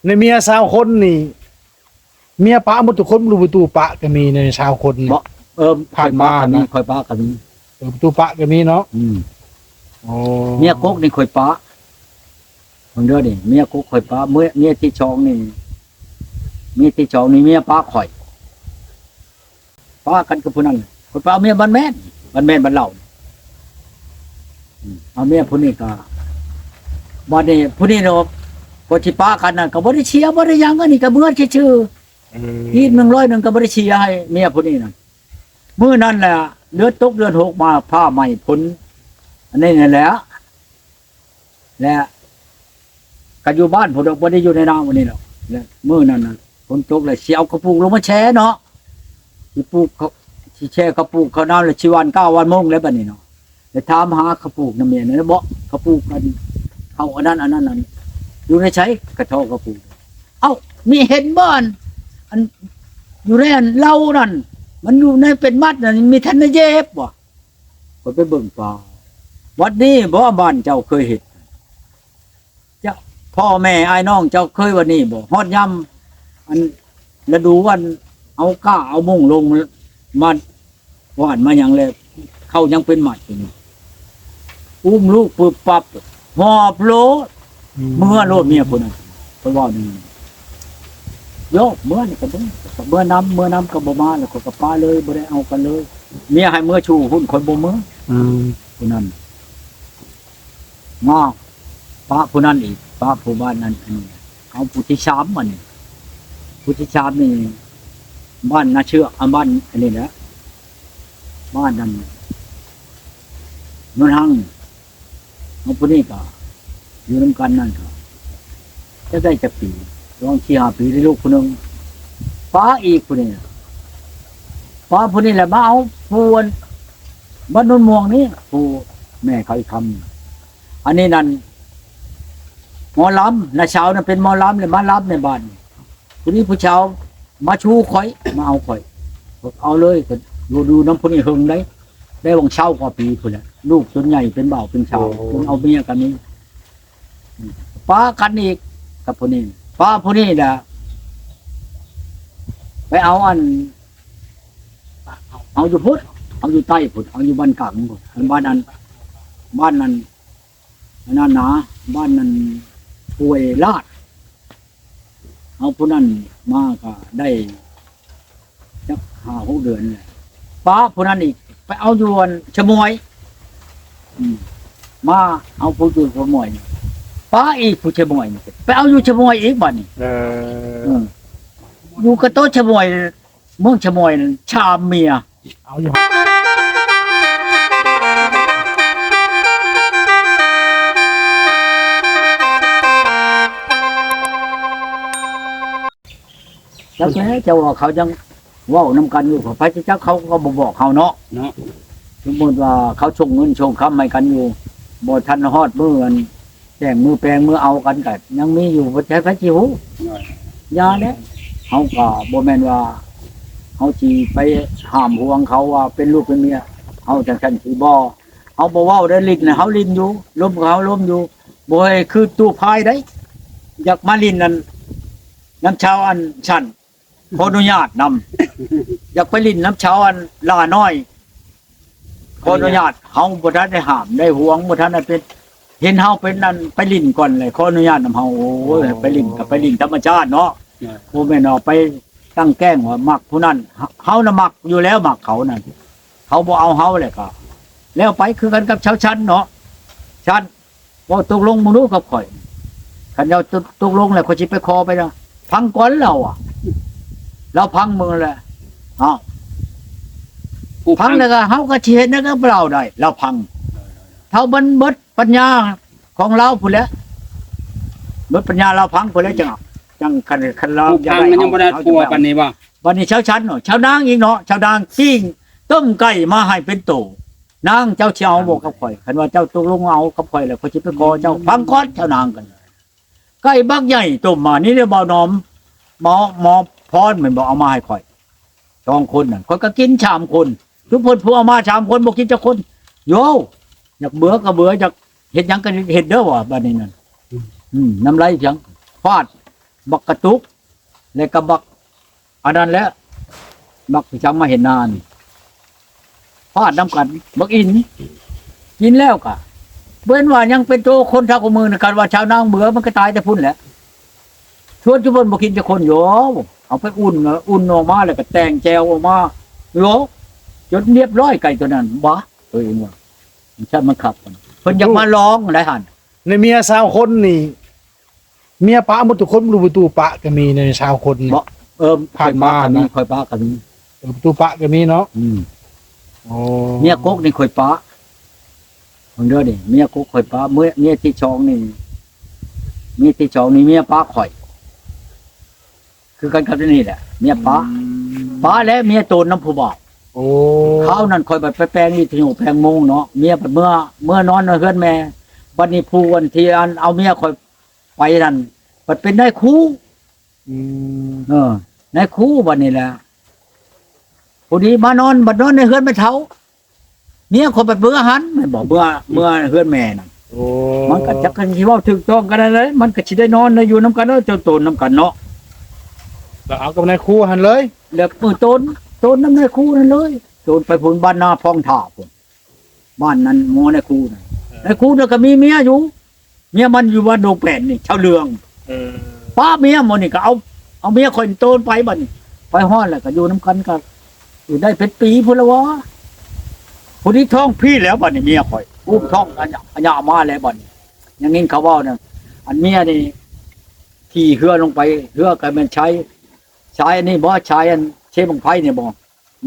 ในเมียสาวคนนี่เมียปะหมดทุกคนรู้ประตูปะก็มีในสาวคนนี่ บ่ผ่านมานี่ค่อยปะกัน ประตูปะก็มีเนาะโอ้ เมียกกนี่ค่อยปะผมเด้อนี่เมียกกค่อยปะเมียที่ชองนี่เมียที่ชองนี่เมียปะข่อยปะกันกับผู้นั้นค่อยปะเมียบ้านแม่นบ้านเหล่าเอาเมียผู้นี้ก็บ่ได้ผู้นี้เนาะพอสิปะกันน่ะก็บ่ได้เชียร์บ่ได้หยังอันนี้ก็เบื่อชื่อๆอีก100นึงก็บ่ได้เชียร์ให้เมียผู้นี้น่ะมื้อนั้นแหละเดือนตกเดือน6มาผ้าใหม่พ้นอันนี้นั่นแหละและก็อยู่บ้านผมบ่ได้อยู่ในนาวันนี้หรอกและมื้อนั้นน่ะฝนตกแล้วสิเอากระปุกลงมาแช่เนาะสิปลูกเขาสิแช่กระปุกเขาน้ำแล้วสิวัน9วันโมงแล้วบัดนี้เนาะแล้วถามหากระปุกน้ำเมียนั่นบ่กระปุกกันเอาอันนั้นนั่นอยู่ในใช้กระทอกระปุกเอ้ามีเห็นบ่อันอยู่ในอันเหล้านั่นมันอยู่ในเป็นมัดนั่นมีทันเย็บบ่ก็ไปเบิ่งปลาวัดนี้บ่บ้านเจ้าเคยเห็นเจ้าพ่อแม่อ้ายน้องเจ้าเคยวันนี้บ่ฮอดยามอันฤดูวันเอาก้าเอามุ้งลงมาหวานมาหยังเลยเข้ายังเป็นหมัดอยู่อุ้มลูกปึ๊บปั๊บหอบโลเมื่อโลดเมียพุ่นน่ะเพิ่นว่านี่โยกเมื่อนี่ก็เมื่อน้ำก็บ่มาแล้วก็ป้าเลยบ่ได้เอากันเลยเมียให้เมื่อชูหุ้นคนบ่มื้อผู้นั้นมาป้าผู้นั้นอีกป้าผู้บ้านนั้นอันนี้เอาผู้ที่3มันผู้ที่3นี่บ้านน่าเชื่อบ้านอันนี้นะบ้านนั้นนนหังเอาผู้นี้ก็อยู่นำกันนั่นก็จะได้จักปีลอง4-5ปีได้ลูกผู้นึงป้าอีกผู้นี้ป้าผู้นี้แหละมาเอาผู้บ้านนนม่วงนี่ผู้แม่เขาอีกคำอันนี้นั่นหมอลำนะเช้านั่นเป็นหมอลำเลยมาลำในบ้านผู้นี้ผู้เช้ามาชูข่อยมาเอาข่อยเอาเลยดูน้ำผู้นี้หึงได้วงเช้ากว่าปีพุ่นแหละลูกจนใหญ่เป็นเบาเป็นชาวจนเอาเมียกันนี้ป้ากันอีกกับผู้นี้ป้าผู้นี้น่ะไปเอาอันเอาอยู่พุทธเอาอยู่ใต้พุทธเอาอยู่บ้านกลางพุทธบ้านนั้นนั่นนะบ้านนั้นป่วยลาดเอาผู้นั้นมาก็ได้จัก5-6 เดือนแหละป้าผู้นั้นอีกไปเอาอยู่อันชะมวยมาเอาผู้อยู่ชะมวยป้าอีกผู้ชะมวยไปเอาอยู่ชะมวยอีกบัดนี้อยู่กับโต๊ะชะมวยเมืองชะมวยชามเมียเอาอยู่แล้วแค่เจ้าว่าเขายังเว้านำกันอยู่พระเจ้าเขาก็บ่บอกเขาเนาะสมมุติว่าเขาชงเงินชงคำให้กันอยู่บ่ทันฮอดมื้ออันแจ้งมือแปลงมือเอากันก็ยังมีอยู่บ่ใช่พระจิ๋วยาเด้เฮาก็บ่แม่นว่าเฮาสิไปห้ามห่วงเขาว่าเป็นลูกเป็นเมียเฮาจังซั่นสิบ่เฮาบ่เว้าได้ลิ้นน่ะเฮาลิ้นอยู่ลมเขาลมอยู่บ่ให้คือตู้พายได้อยากมาลิ้นนั่นน้ำชาวอันชั้นขออนุญาตนำอยากไปลิ้นน้ำเช้าอันลาน้อยขออนุญาตเฮาบ่ทันได้ห้ามได้ห่วงบ่ทันได้เป็นเห็นเฮาเป็นนั่นไปลิ้นก่อนเลยขออนุญาตนำเฮาโอ้ยไปลิ้นก็ไปลิ้นธรรมชาติเนาะบ่แม่นเอาไปตั้งแกล้งว่ามักผู้นั้นเฮาน่ะมักอยู่แล้วมักเขานั่นเขาบ่เอาเฮาแหละก็แล้วไปคือกันกับชาวชั้นเนาะชั้นบ่ตกลงมึงรู้กับข่อยคันเจ้าตกลงแล้วข่อยสิไปขอไปนะพังก่อนเราอ่ะเราพังมือแหละพังแล้วก็เฮาก็สิเฮ็ดนั่นก็เราได้เราพังเท่ามันเบิดปัญญาของเราพุ่นแหละเบิดปัญญาเราพังพุ่นแล้วจังคันเราพังมันยังบ่ได้ปัวปานนี้บ่วันนี้ชาวชั้นเนาะชาวนางอีกเนาะชาวนางซิ่งต้มไก่มาให้เป็นโตนางเจ้าสิเอาบ่กับข่อยคันว่าเจ้าตกลงเอากับข่อยแล้วข่อยสิไปขอเจ้าพังก่อนชาวนางกันไก่บักใหญ่ต้มมานี่เด้อบ่าวหนอมหมอพรมันบอกเอามาให้ข่อย2 คนน่ะข่อยก็กินชามคนทุกคนผู้เอามาชามคนบ่กินจักคนโยอยากเบื่อก็เบื่ออยากเฮ็ดหยังก็เฮ็ดเด้อว่าบัดนี้นั่นน้ำไหลจังฟาด บักกระตุกแล้วก็บักอันนั้นแหละบักที่จำมาเห็นนานพาดน้ำกันบักอินกินแล้วก็เว้นว่ายังเป็นโตคนชาวกมือในการว่าชาวนางเบื่อมันก็ตายแต่พุ่นแหละชวนจุบนบ่กินจะคนโยเอาไปอุ่นออกมาแล้วก็แต่งแจวออกมาโยจนเรียบร้อยไก่ตัวนั้นบ่เอ้ยว่าใช่มันขับเพิ่นอยากมาร้องได้หั่น ในเมียชาวคนนี่เมียป้าหมดทุกคนรูประตูปะก็มีในชาวคนนี่ บ่ผ่านมานี่ค่อยป้ากัน ประตูปะก็มีเนาะโอ้ เมียกกนี่ค่อยป้าคนเด้อนี่เมียกกค่อยป้าเมียที่ชองนี่เมียที่ชองนี่เมียป้าข่อย คือกันกับนี่แหละเมียป้าและเมียโตนน้ำผู้บ่าว โอ้ เขานั่นคอยไปแปลงนี่ที่อยู่แปลงมงเนาะเมียเมื่อนอนเฮือนแม่บัดนี้ผู้วันที่อันเอาเมียคอยไปนั่นบัดเป็นได้คู่ ในคู่บัดนี้แหละผู้นี้มานอนบัดนอนในเฮือนไม่เท่าเมียคนบัดเบื่อหันไม่บอกเบื่อเฮือนแม่น่ะ โอ้ มันก็จักกันสิเว้าถูกต้องกันเลยมันก็สิได้นอนอยู่นํกันเนาะเจ้าโตนนํกันเนาะ แล้วเอากับนายครูหันเลย แล้วมือโตนน้ำในคู่นั่นเลยโตนไปพุ่นบ้านนาพองท่าพุ่นบ้านนั้นหมอในคู่น่ะในคู่น่ะก็มีเมียอยู่เมียมันอยู่บ้านโดงแปดนี่ชาวเรืองป้าเมียหมอนี่ก็เอาเมียคนโตนไปบัดนี้ไปฮ้อนแล้วก็อยู่น้ำกันก็อยู่ได้เป็นปีพุ่นละวะผู้ที่ท้องพี่แล้วบัดนี้เมียข่อยอุ้มท้องอันยามาแล้วบัดนี้อย่างนี้เขาเว้าน่ะอันเมียนี่ขี่เรือลงไปเรือก็แม่นใช้อันนี้บ่ใช้อันเชฟบังไผเนี่ยบ่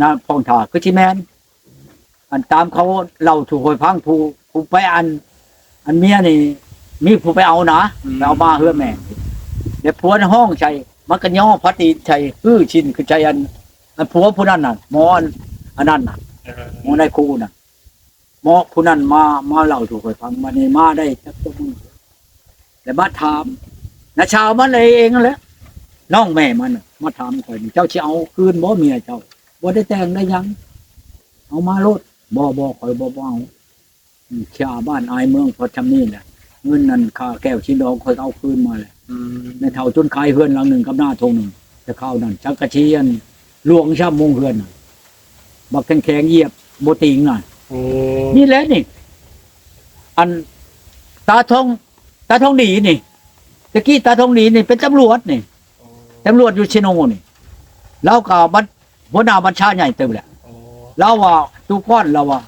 นาพองท่าคือสิแม่นอันตามเขาเล่าถูกคอยพังผู้ไปอันเมียนี่มีผู้ไปเอานะไปเอามาเฮือแม่เดี๋ยวผัวในห้องใช่มันก็ย่อพัดตีใช่ชินคือใจอันผัวผู้นั้นน่ะหมออันนั้นน่ะหมอในครูน่ะหมอผู้นั้นมาเล่าถูกคอยฟังมานี่มาได้จักตัวมือแต่มาถามนะชาวมันเองนั่นแหละน้องแม่มันน่ะมาถามข่อยนี่เจ้าสิเอาคืนบ่เมียเจ้าบ่ได้แต่งได้ยังเอามาโลดบ่ข่อยบ่เอาชาวบ้านอายเมืองพอจำนี่แหละเงินนั่นค่าแก้วชิ้นดองข่อยเอาคืนมาแหละในเท่าจนขายเฮือนหลังหนึ่งกับหน้าทงหนึ่งจะเข้านั่นจักกะเชียนหลวงช่ำมงเฮือนน่ะบักแข็งๆเหยียบบ่ติงน่ะ โอ้ นี่แหละนี่อันตาทองดีนี่ตะกี้ตาทองดีนี่เป็นตำรวจนี่ตำรวจอยู่เชโนนี่แล้วก็หัวหน้าบัญชาใหญ่เต็มแหละแล้วว่าตูก้อนแล้วว่า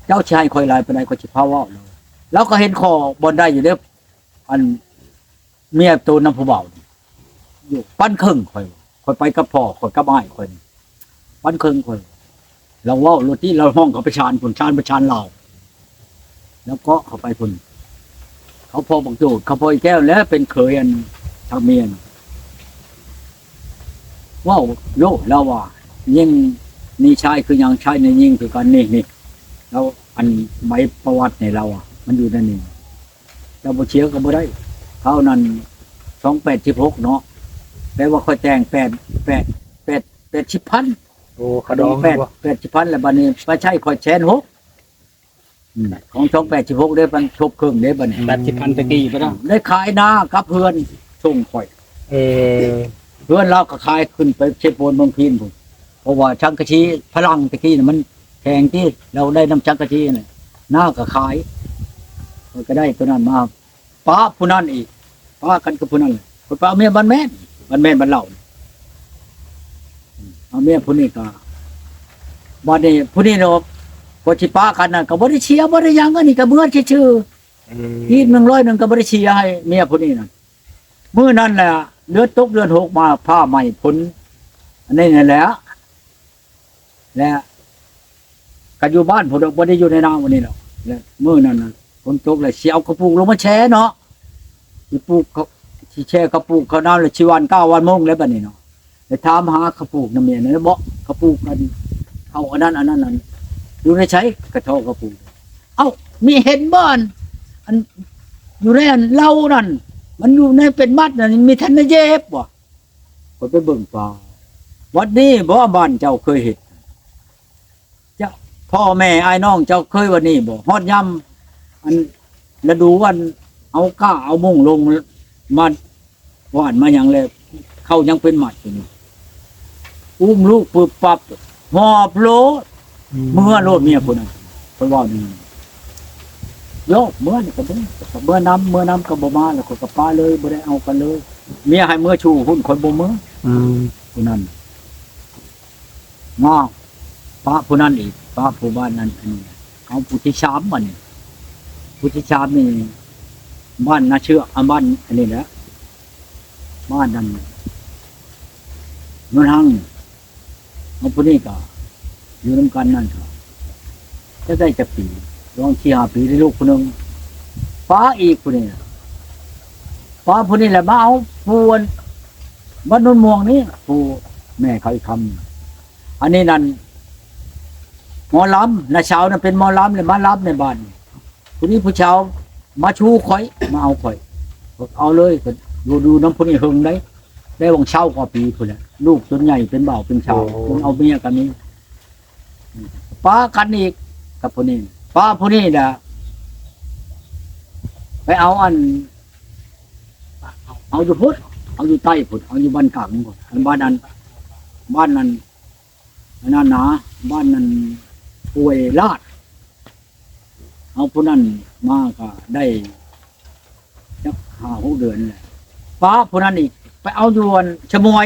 เจ้าชายคอยลายไปไหนก็สิพาเว้าแล้วก็เห็นคอบนได้อยู่เด้ออันเมียตัวน้ำผู้เบาอยู่ปั้นครึ่งคอยไปกับพ่อคอยกับอ้ายคอยปั้นครึ่งคอยเราเว้ารถที่เราห้องเขาไปชานผลชานไปชานเราแล้วก็เขาไปพุ่นเขาพอบอกโจทย์เขาพออีแก้วแล้วเป็นเคยอันทางเมียนว้าวโยแล้วว่ายิ่งนี่ชายคือยังชายในยิ่งคือกันนี่แล้วอันใบประวัติในเราอ่ะมันอยู่นั่นนี่เราบ่เชียร์ก็บ่ได้เขานั้น2816เนาะแปลว่าค่อยแต่ง80,000 โอ้ขดอง 80,000แล้วบัดนี้ไปใช้ค่อยแสนหกของ2816ได้มันทบครึ่งได้บัดนี้ 80,000ตะกี้ไปแล้ว ได้ขายนากับเพื่อนส่งข่อย เออ เพื่อนเราก็ขายขึ้นไปเชฟโปนเมืองพีนพุ่นเพราะว่าชังกะชีพลังตะกี้น่ะมันแพงที่เราได้น้ำชังกะชีน่ะหน้าก็ขายมันก็ได้ตัวนั้นมาป้าผู้นั้นอีกป้ากันกับผู้นั้นเลยคนป้าเอาเมียบ้านแม่นบ้านเล่าเอาเมียผู้นี้ก็บ้านนี้ผู้นี้เนาะพอสิป้ากันน่ะก็บ่ได้เชียร์บ่ได้หยังอันนี้ก็เบื่อชื่อๆอีก100นึงก็บ่ได้เชียร์ให้เมียผู้นี้น่ะมื้อนั้นแหละเดือนตกเดือน6มาผ้าใหม่ผลอันนี้นั่นแหละและก็อยู่บ้านผมบ่ได้อยู่ในนาวันนี้หรอกและมื้อนั้นน่ะฝนตกแล้วสิเอากระปุกลงมาแช่เนาะสิปลูกเขาสิแช่กระปุกเขาน้ำแล้วสิวัน9วันโมงแล้วบัดนี้เนาะไปถามหากระปุกนำเมียนั่นบ่กระปุกกันเอาอันนั้นอยู่ในใช้กระทอกระปุกเอ้ามีเห็นบ่อันอยู่ในอันเหล้านั่นมันอยู่ในเป็นมัดน่ะมีทันได้เย็บบ่ก็ไปเบิ่งป่าวัดนี้บ่บ้านเจ้าเคยเห็นเจ้าพ่อแม่อ้ายน้องเจ้าเคยวันนี้บ่ฮอดยามอันฤดูวันเอาก้าเอามุ้งลงมา ว่านมาหยังแล้วเข้ายังเป็นหมัดอยู่นี่อุ้มลูกปึ๊บปั๊บหอบโลดเมื่อโลดเมียคนนั้นเพิ่นว่านี่โยกเมื่อนี่ก็บ่เมื่อนำก็บ่มาแล้วก็ป้าเลยบ่ได้เอากันเลยเมียให้เมื่อชูหุ้นคนบ่เมื่อผู้นั้นง้อป้าผู้นั้นอีกป้าผู้บ้านนั้นอันนี้เอาผู้ที่ชามมันผู้ที่ชามนี่บ้านน่าเชื่อบ้านอันนี้แหละบ้านนั้นนนหังเอาผู้นี้ก็อยู่นำกันนั่นก็จะได้จักปีลองชี้หาปีได้ลูกคนนึงป้าอีกผู้นี้ป้าผู้นี้แหละมาเอาผู้บ้านนนม่วงนี่ผู้แม่เขาอีกคำอันนี้นั่นหมอลำนะเช้านั่นเป็นหมอลำเลยมาลำในบ้านผู้นี้ผู้เช้ามาชูข่อยมาเอาข่อยเอาเลยก็ดูน้ำผู้นี้หึงได้วงเช้ากว่าปีผู้นี้ลูกจนใหญ่เป็นบ่าวเป็นชาวจนเอาเมียกันนี้ป้ากันอีกกับผู้นี้ป้าผู้นี้น่ะไปเอาเอาอยู่พุทธเอาอยู่ใต้พุทธเอาอยู่บ้านกลางพุทธบ้านนั้นนั่นนะบ้านนั้นป่วยลาดเอาผู้นั้นมาก็ได้จัก5-6 เดือนแหละป้าผู้นั้นอีกไปเอาอยู่ชะมวย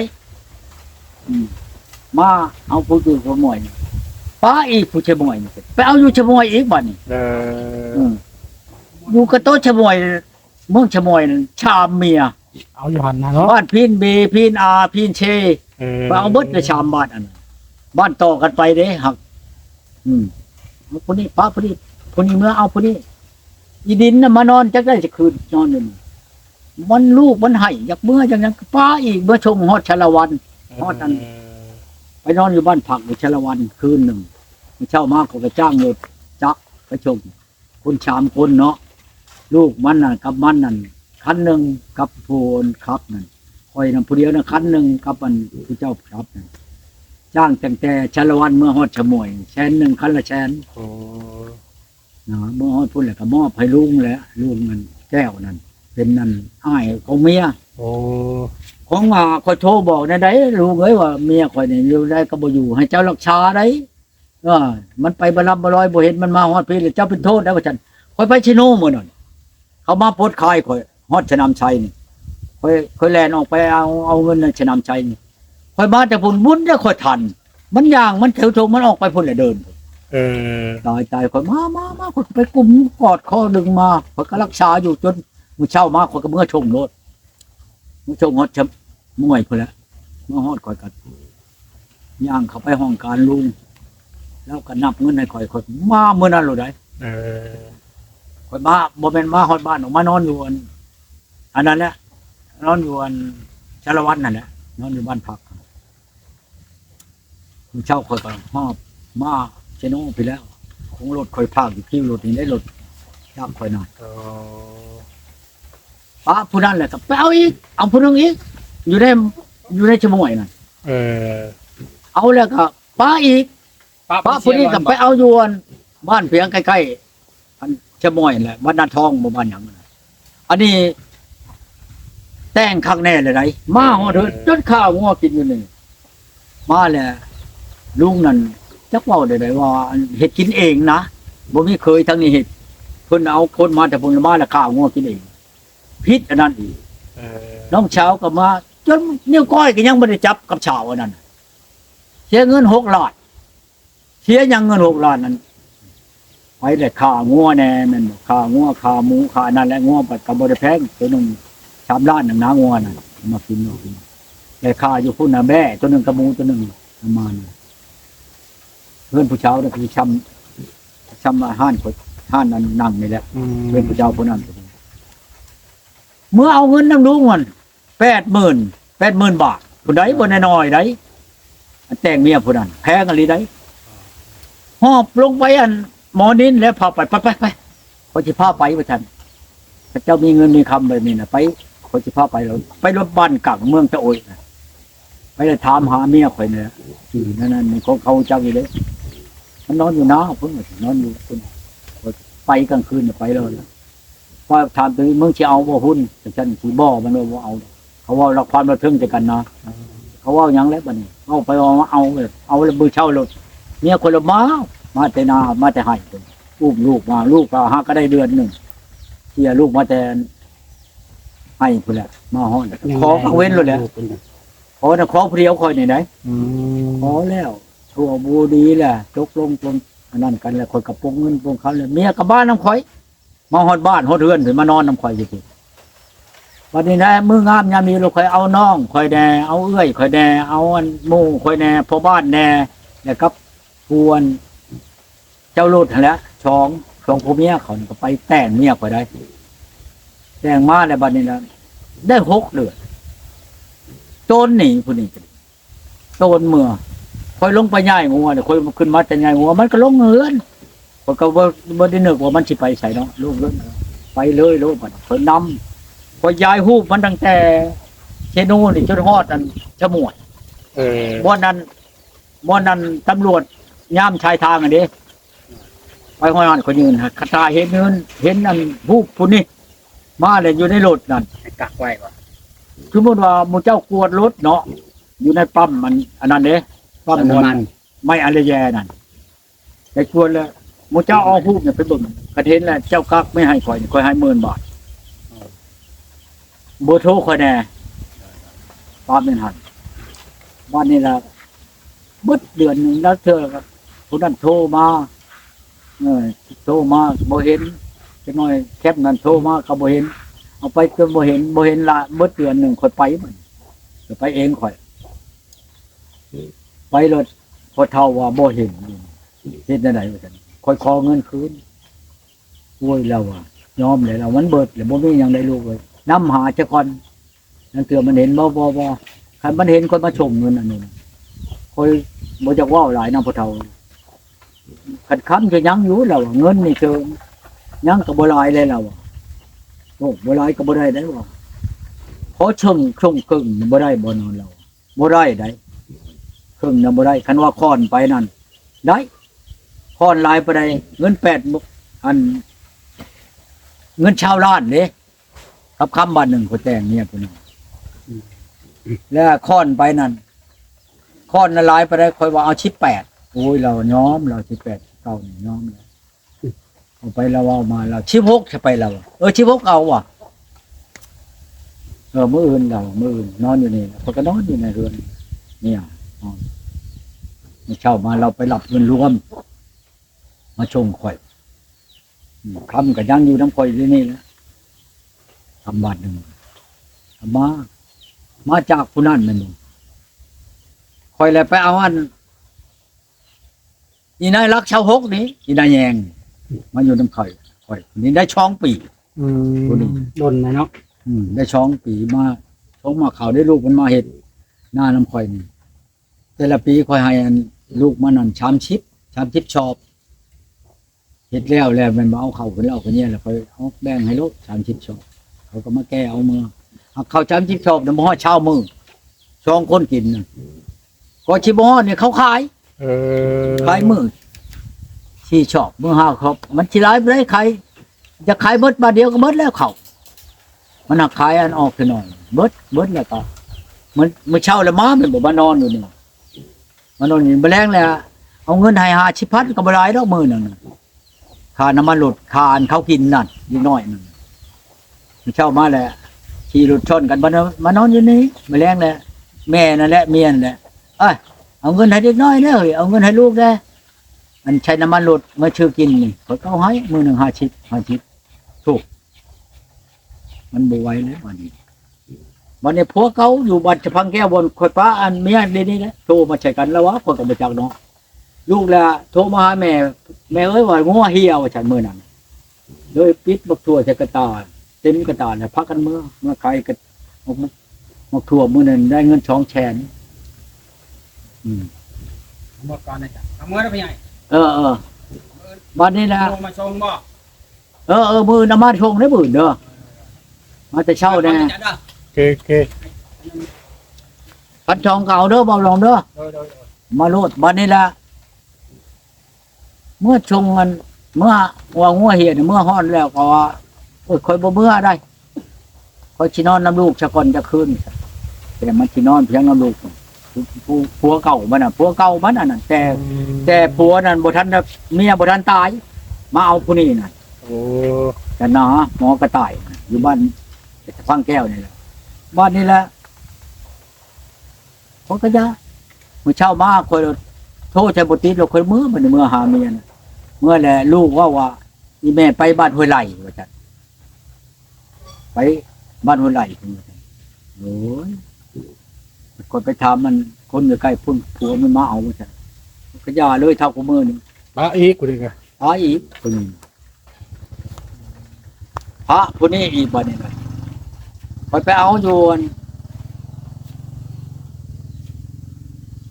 มาเอาผู้อยู่ชะมวยป้าอีกผู้ชะมวยไปเอาอยู่ชะมวยอีกบัดนี้อยู่กับโต๊ะชะมวยเมืองชะมวยชามเมีย เอาอยู่หันนะเนาะ บ้านพีนเบพีนอาพีนเชไปเอาเบิดในชามบ้านอันบ้านต่อกันไปเด้หักคนนี้ป้าคนนี้เมื่อเอาคนนี้อีดินน่ะมานอนจักได้จะคืนนอนอยู่มันลูกมันให้อยากเมื่อจังนั้นป้าอีกเมื่อชมฮอดชาละวันฮอดนั้นไปนอนอยู่บ้านผักอยู่ชาละวันคืนหนึ่งเช่ามาก็ไปจ้างรถจักไปชมคน3 คนเนาะลูกมันน่ะกับมันนั่นคันหนึ่งกับโพนครับนั่นคอยนำผู้เดียวนะคันหนึ่งกับมันผู้เจ้าครับนั่นจ้างแต่ชาละวันเมื่อฮอดชะมวย100,000คันละ100,000นะเมื่อฮอดพุ่นแหละก็มอบให้ลุงแหละลุงนั่นแก้วนั่นเป็นนั่นอ้ายของเมียของว่าคอยโทรบอกในใดลุงเอ้ยว่าเมียคอยนี่อยู่ได้ก็บ่อยู่ให้เจ้ารักษาได้มันไปบ่รับบ่ลอยบ่เห็นมันมาฮอดพี่แล้วเจ้าเป็นโทษได้ว่าซั่นคอยไปชิโนมื้อนั้นเขามาปลดคายคอยฮอดชะนำชัยนี่คอยแล่นออกไปเอาเงินในชะนำชัยนี่คอยมาแต่พุ่นบุญได้คอยทันมันย่างมันเถียวทงมันออกไปพุ่นแล้วเดินตายคอยมาคอยไปกุมกอดคอดึงมาคอยก็รักษาอยู่จนมื้อเช้ามาคอยก็เมื่อชมโลดมื้อชมฮอดชะมวยพุ่นแล้วเมื่อฮอดคอยก็ย่างเข้าไปห้องการลุงแล้วก็นับเงินให้คอยมามื้อนั้นโลดได้คอยมาบ่แม่นมาฮอดบ้านออกมานอนอยู่อันนั้นแหละนอนอยู่ชาละวันนั่นแหละนอนอยู่บ้านพักเช่าคอยก็หอบมาเชโน่ไปแล้วของรถคอยพากอยู่ที่รถนี่ได้รถยับคอยหน่อยป้าผู้นั้นแหละก็ไปเอาอีกเอาผู้นึงอีกอยู่ในชะมวยนั่นเอาแล้วก็ป้าอีกป้าผู้นี้ก็ไปเอาอยู่บ้านเพียงใกล้ๆชะมวยแหละบ้านนาทองบ้านหยังอันนี้แต่งข้างแน่เลยไหนมาฮอดเถิดจนข้าวงัวกินอยู่นี่มาแหละลุงนั่นจักเว้าได้ว่าเฮ็ดกินเองนะบ่มีเคยทั้งนี้เฮ็ดเพิ่นเอาคนมาแต่เพิ่นมาแล้วข้าวงัวกินเองพิษอันนั้นอีกน้องเช้าก็มาจนนิ้วก้อยก็ยังบ่ได้จับกับชาวอันนั้นเสียเงิน6 ล้านเสียยังเงิน6 ล้านนั้นไปได้ข้าวงัวแน่แม่นบ่ข้าวงัวข้าวหมูข้าวนั่นแหละงัวก็บ่ได้แพงตัวนึง3 ล้านน้างงัวน่ะมากินเนาะแต่ข้าอยู่พุ่นน่ะแม่ตัวนึงกับหมูตัวนึงประมาณเพื่อนผู้เช้าน่ะคือชำอาหารนั้นนั่งนี่แหละเพื่อนผู้เช้าผู้นั้นเมื่อเอาเงินนำลุงมัน80,000 บาทผู้ใดบ่น้อยๆไดแต่งเมียผู้นั้นแพงอะไรไดหอบลงไปหมอนินแล้วพาไปเขาสิพาไปว่าซั่นพระเจ้ามีเงินมีคำแบบนี้น่ะไปเขาสิพาไปแล้วไปรถบ้านกลางเมืองตะโอยน่ะไปเลยถามหาเมียข่อยเนี่ยที่นั่นของเขาเจ้าอยู่เลยมันนอนอยู่นะเพิ่นนอนอยู่พุ่นไปกลางคืนไปแล้วพอถามถึงมึงสิเอาบ่หุ้นแต่ฉันสิบ่มันบ่เอา เขาว่าละครบันเทิงใจกันเนาะเขาว่าหยังแล้วบัดนี้เอาไปเอาเลยมือเช่ารถเมียคนละมาแต่นามาแต่ให้อุ้มลูกมาลูกก็หาก็ได้เดือนหนึงเสียลูกมาแต่ให้พุ่นแหละมาฮ้อนขอกังเว้นเลยแหละขอนะขอเพรียวคอยนี่ไหน ขอแล้วทั่วบูดีแหละตกลงตรงอันนั้นกันแล้วคอยกับปงเงินปงเขาเลยเมียกับบ้านน้ำข่อยมาฮอดบ้านฮอดเรือนถึงมานอนน้ำข่อยอยู่ที่วันนี้นะมืองามยามมีเราข่อยเอาน้องข่อยแน่เอาเอื้อยข่อยแน่เอาอันหมู่ข่อยแน่พ่อบ้านแน่แล้วก็พวนเจ้าโลดนั่นแหละช่องพ่อเมียเขานี่ก็ไปแต่งเมียข่อยได้แต่งมาแล้วบัดนี้นะได้6 เดือนโจรหนีผู้นี้โจรเมื่อคอยลงไปย่ายงัวเนี่ยคอยขึ้นมาแต่ย่ายงัวมันก็ลงเฮือนข้อยก็บ่ได้นึกว่ามันสิไปไสเนาะลงเฮือนไปเลยโลดบัดเพิ่นนำคอยย้ายฮูบมันตั้งแต่เชโนนี่จนฮอดอันฉมวดบ่นั้นตำรวจยามชายทางอันนี้ไปฮอดคนยืนคาตาเห็นอันฮูบผู้นี้มาเลยอยู่ในรถนั่น กักไว้บ่ สมมุติว่าหมู่เจ้ากวดรถเนาะอยู่ในปั๊มมันอันนั้นเด้ปั๊ม น้ำมัน ไม่อะไรแย่นั่นแต่กวดแล้วหมู่เจ้าเอาฮูบเนี่ยไปเบิ่งกระเห็นแล้วเจ้ากักไม่ให้ข่อยข่อยให้10,000 บาทเบอร์โทรข่อยแน่ปั๊มนี่หั่นวันนี้ล่ะเบิดเดือนหนึงแล้วเธอก็ผู้นั้นโทรมาโทรมาบ่เห็นจักหน่อยแคปนั้นโทรมาก็บ่เห็นเอาไปจนบ่เห็นละเบิดเดือนหนึงข่อยไปมันไปเองข่อยไปรถพอเท่าว่าบ่เห็นเฮ็ดได้ไดว่าซั่นข่อยขอเงินคืนโอ้ยเราอ่ะยอมเลยเรามันเบิดแล้วบ่มีหยังได้ลูกเลยนำหาเจ้าก่อนนั่นเถื่อมันเห็นบ่คันมันเห็นคนมาชมเงินอันนี้ข่อยบ่จักเว้าหลายนำพอเท่าคันค้ำจะยังอยู่เราเงินนี่เจอยังก็บ่หลายเลยเราโอ้บ่หลายก็บ่ได้ว่าขอชงครึ่งบ่ได้บ่นอนเราบ่ได้ได้ครึ่งน่ะบ่ได้คันว่าค้อนไปนั่นได้ค้อนหลายไปได้เงิน8อันเงินชาวล้านเด้กับคำบาท1คนแต่งเนี่ยพุ่นแล้วค้อนไปนั่นค้อนน่ะหลายไปได้ค่อยว่าเอา18โอ้ยเรายอมเรา18เก่านี่ยอมแล้วเอาไปเราเอามาเรา16จะไปเรา16เอาว่ะมื้ออื่นนอนอยู่นี่เขาก็นอนอยู่ในเรือนเนี่ยนอนเช้ามาเราไปหลับเงินรวมมาชงข่อยคำก็ยังอยู่น้ำข่อยที่นี่นะทำบาทหนึ่งมาจากผู้นั้นนั่นเองข่อยเลยไปเอาอันอีนายรักชาว6นี้อีนายแยงมาอยู่น้ำข่อยนี่ได้ช่องปีผู้นี้ ดนนะเนาะ ได้ช่องปีมาช่องมาเขาได้ลูกมันมาเห็ดหน้าน้ำข่อยนี่แต่ละปีข่อยให้อันลูกมันนั่นชามชิปชอบเห็ดแล้วมันมาเอาเข่าขึ้นแล้วคนนี้แหละค่อยเอาแบ่งให้ลูกชามชิปชอบเขาก็มาแก้เอามือเอาข้าวชามชิปชอบน้ำมันเช่ามือช่องคนกินนะก็ชิบฮอดเนี่ยเขาขายมือที่ชอบมือห้าครับมันชิร้ายไปได้ใครจะขายเบิดบาทเดียวก็เบิดแล้วเขามันหักขายอันออกขึ้นหน่อยเบิดแล้วก็มันเช่าแล้วม้ามันบอกมานอนอยู่นี่มานอนอยู่แมลงแล้วเอาเงินให้50,000ก็บ่ได้ดอกมื้อนึงค่าน้ำมันรถค่าอันเขากินนั่นนิดหน่อยนึงมันเช่ามาแล้วขี่รถชนกันมานอนอยู่นี่แมลงแล้วแม่นั่นแหละเมียนั่นแหละเอาเงินให้เด็กน้อยเด้อเอาเงินให้ลูกเด้อมันใช้น้ำมันรถมาชื่อกินนี่เขาเอาให้มื้อนึง50ถูกมันบ่ไหวแล้ววันนี้พวกเขาอยู่บัดจะพังแก้วบนข่อยป้าอันเมียเดี๋ยวนี้นะโทรมาใช้กันแล้ววะคนก็บ่จักเนาะลูกแล้วโทรมาหาแม่เอ้ยว่างัวเหี่ยวว่าฉันมื้อนั้นเลยปิดบักทั่วใส่กระตาเต็มกระตาเนี่ยพักกันเมื่อใครก็บักทั่วมื้อนั้นได้เงิน2แสนหมดก่อนนะจ๊ะเอามือได้ไปใหญ่ บัดนี้นะ ลงมาชงบ่ มื้อน้ำมาชงได้มื้อเด้อมาแต่เช้าแน่ โอเค พันทองเก่าเด้อเบาลองเด้อมาโลดบัดนี้ละเมื่อชงกันเมื่อว่างัวเหี่ยเมื่อฮ้อนแล้วก็ว่าโอ้ยค่อยบ่เมื่อได้ คอยชินอนน้ำลูกชะก่อนจะขึ้นแต่มันชินอนเพียงน้ำลูกผัวเก่ามันน่ะผัวเก่ามันอันนั้นแต่ผัวนั้นบ่ทันน่ะเมียบ่ทันตายมาเอาผู้นี้น่ะ โอ้ กันนะหมอกระต่ายน่ะอยู่บ้านฟังแก้วนี่แหละบ้านนี่แหละเขาก็ยามื้อเช้ามาคอยโทษใจบ่ติดเราคอยมื้อมันเมื่อหาเมียน่ะเมื่อแหละลูกว่าอีแม่ไปบ้านห้วยไหลว่าจังไปบ้านห้วยไหลพุ่นว่าจังโอ้ยคนไปถามมันคนอยู่ใกล้พุ่นผัวมันมาเอาว่าจังก็ยาเลยเท่ากับมื้อนี่ ปะอีกกูดิกะ พระอีกคนนี้พระคนนี้อีกบัดนี้เลยไปเอาโยน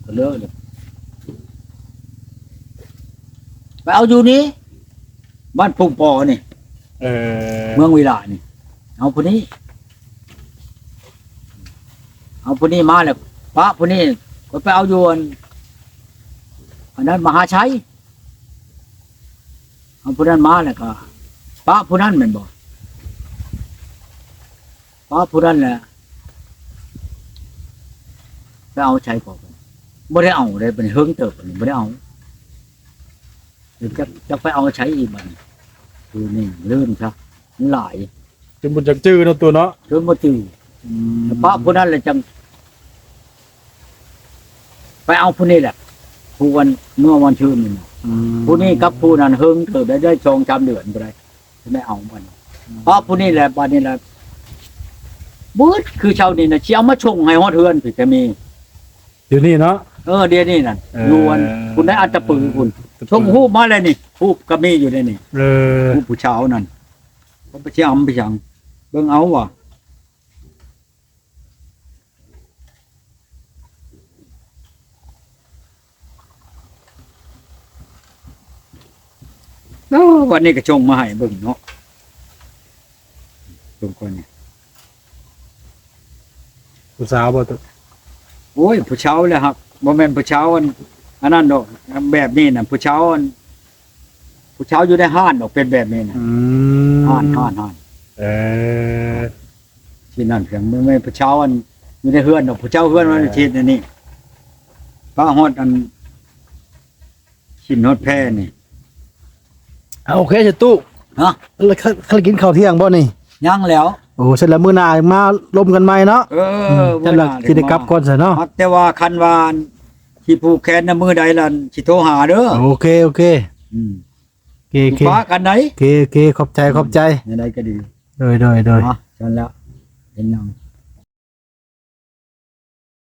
ก็เลิกเลยไปเอาอยู่นี้บ้านพุ่งปอนี่ เออ เมืองวิลานี่เอาคนนี้มาแล้วพระคนนี้ก็ไปเอาโยนอันนั้นมหาชัยเอาผู้นั้นมาแล้วก็พระผู้นั้นแม่นบ่พระผู้นั้นแหละไปเอาชัยก่อนบ่ได้เอาเลยเป็นเฮิงเติบนี่บ่ได้เอาเดี๋ยวจะไปเอาใช้อีกบัดคือนี่ลื่นซะมันหลาย จนบุญจักจื้อเนาะตัวเนาะ จนบ่ตื่นพระผู้นั้นแหละจังไปเอาผู้นี้แหละผู้วันเมื่อวันชื่นนี่น่ะผู้นี้กับผู้นั้นเฮิงเติบได้ชงจำเดือนบ่ได้ไม่เอามันเพราะผู้นี้แหละบัดนี้แหละบึดคือชาวนี่น่ะสิเอามาชงให้ฮอดเฮือนพี่จะมี เดี๋ยวนี้เนาะ เดี๋ยวนี้นั่นยวนคุณได้อัตปือคุณชงฮูบมาเลยนี่ฮูบก็มีอยู่ในนี่ เออ ฮูบผู้เช้านั่นก็ไปเชี่ยไปสั่งเบิ่งเอาว่ะวันนี้ก็ชงมาให้เบิ่งเนาะเบิ่งก่อนนี่ ผู้สาวบ่ตัว โอ้ยผู้เช้าเลยครับบ่แม่นผู้เช้าอันนั้นดอกแบบนี้น่ะผู้เช้าอยู่ในห้านดอกเป็นแบบนี้น่ะห้าน เออ ที่นั่นเพียงไม่ผู้เช้าอยู่ในเฮือนดอกผู้เช้าเฮือนมันทิศอันนี้พระฮอดอันชิ้นฮอดแพ้นี่ เอาโอเคจะตู้ ฮะ แล้วเขากินข้าวเที่ยงบ่นี่ ยังแล้ว โอ้เสร็จแล้วมื้อหน้ามาลมกันใหม่เนาะ จันละสิได้กลับก่อนซะเนาะ แต่ว่าคันวานที่ผูกแขนน่ะมือใดล่ะสิโทรหาเด้อ โอเคโอเค อืม โอเคโอเค ฟ้ากันไหน โอเคขอบใจ ในใดก็ดี โดย จันแล้วเห็นยัง